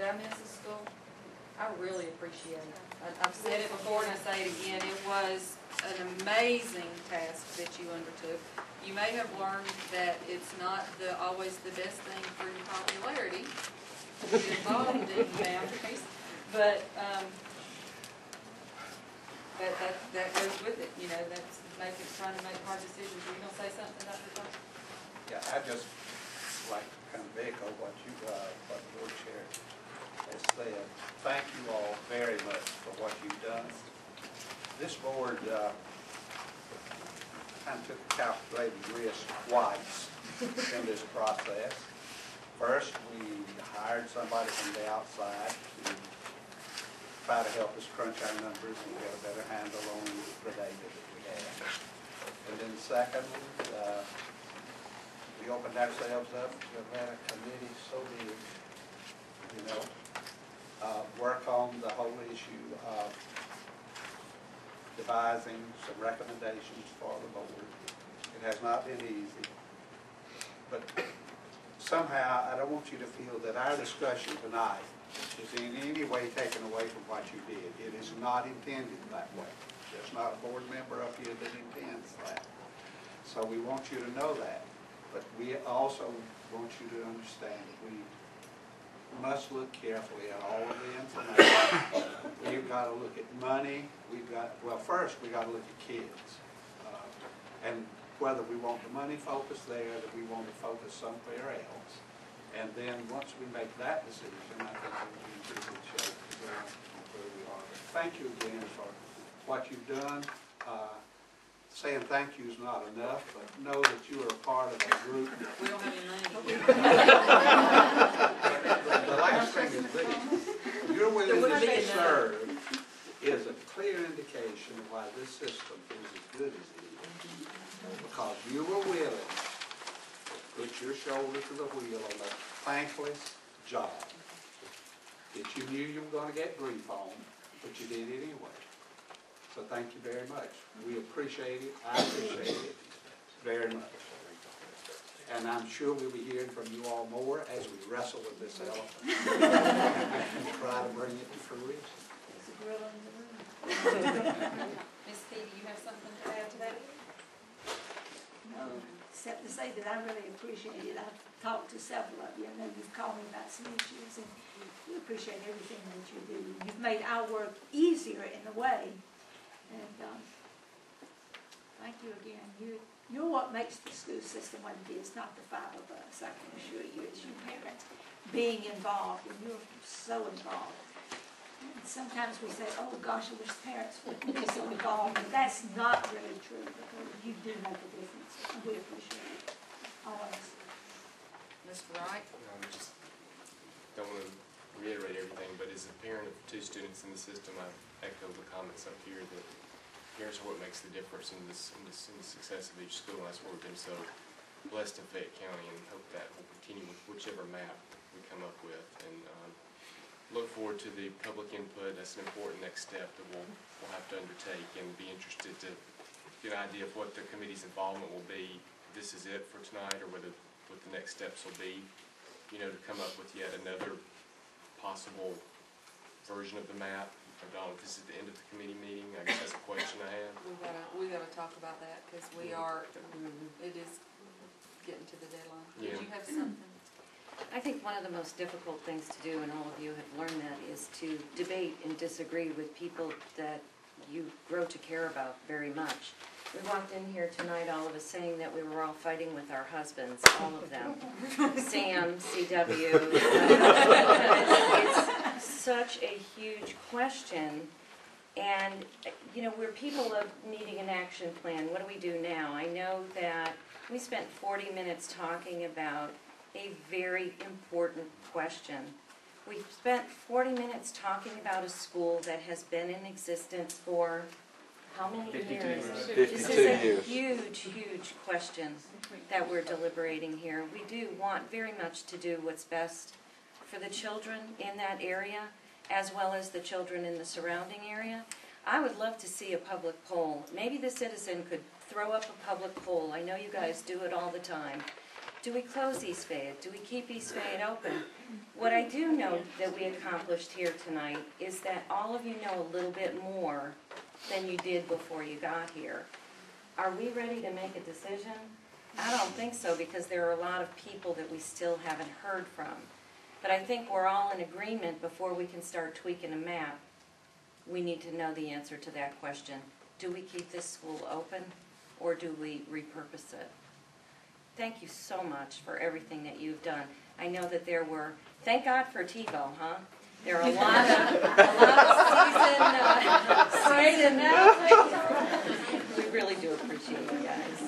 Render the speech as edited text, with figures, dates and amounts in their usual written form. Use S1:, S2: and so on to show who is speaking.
S1: Did I miss a school? I really appreciate it. I've said it before and I say it again. It was an amazing task that you undertook. You may have learned that it's not always the best thing for your popularity to get involved in boundaries, but that goes with it. You know, that's trying to make hard decisions. Were you going to say something, Dr. Thompson?
S2: Yeah, I just like to kind of echo what the board chair has said. Thank you all very much for what you've done. This board kind of took a calculated risk twice in this process. First, we hired somebody from the outside to try to help us crunch our numbers and get a better handle on the data that we have. And then secondly, we opened ourselves up to have a committee so big, you know, work on the whole issue of devising some recommendations for the board. It has not been easy, but somehow I don't want you to feel that our discussion tonight is in any way taken away from what you did. It is not intended that way. There's not a board member up here that intends that. So we want you to know that. But we also want you to understand that we must look carefully at all of the information. We've got to look at money. Well, first we got to look at kids. And whether we want the money focused there, that we want to focus somewhere else. And then once we make that decision, I think we'll be in pretty good shape to go on where we are. But thank you again for what you've done. Saying thank you is not enough, but know that you are a part of a group.
S1: We don't have any money.
S2: The last thing is this. Your willingness to serve is a clear indication of why this system is as good as it is. Because you were willing to put your shoulder to the wheel on that thankless job that you knew you were going to get grief on, but you did it anyway. So thank you very much. We appreciate it. I appreciate it very much. And I'm sure we'll be hearing from you all more as we wrestle with this elephant and try to bring it to fruition.
S1: There's a gorilla in the room. Ms. Petey, you have something to add to that?
S3: No, except to say that I really appreciate it. I've talked to several of you. I know you've called me about some issues, and we appreciate everything that you do. You've made our work easier in a way. And thank you again. You're what makes the school system what it is, not the five of us. I can assure you, it's your parents being involved, and you're so involved. And sometimes we say, oh gosh, I wish parents would be so involved, but that's not really true, because you do make a difference, and we appreciate it. Always.
S1: Mr. Wright?
S4: I just don't want to reiterate everything, but as a parent of 2 students in the system, I echo the comments up here that parents are what makes the difference in the success of each school. And that's why we've been so blessed in Fayette County, and hope that will continue with whichever map we come up with. And look forward to the public input. That's an important next step that we'll have to undertake, and be interested to get an idea of what the committee's involvement will be. If this is it for tonight, or what the next steps will be, you know, to come up with yet another possible version of the map. Donald, this is the end of the committee meeting. I guess that's a question I have.
S1: We gotta talk about that, because we are. It is getting to the deadline.
S4: Yeah.
S1: Did you have something?
S5: I think one of the most difficult things to do, and all of you have learned that, is to debate and disagree with people that you grow to care about very much. We walked in here tonight, all of us saying that we were all fighting with our husbands, all of them. Sam, CW. It's such a huge question, and you know, we're people of needing an action plan. What do we do now? I know that we spent 40 minutes talking about a very important question. We spent 40 minutes talking about a school that has been in existence for how many years?
S6: 52
S5: This is a huge, huge question that we're deliberating here. We do want very much to do what's best for the children in that area, as well as the children in the surrounding area. I would love to see a public poll. Maybe the citizen could throw up a public poll. I know you guys do it all the time. Do we close East Fayette? Do we keep East Fayette open? What I do know that we accomplished here tonight is that all of you know a little bit more than you did before you got here. Are we ready to make a decision? I don't think so, because there are a lot of people that we still haven't heard from. But I think we're all in agreement before we can start tweaking a map. We need to know the answer to that question. Do we keep this school open, or do we repurpose it? Thank you so much for everything that you've done. I know that there were, thank God for TiVo, huh? There are a lot of seasoned, we really do appreciate you guys.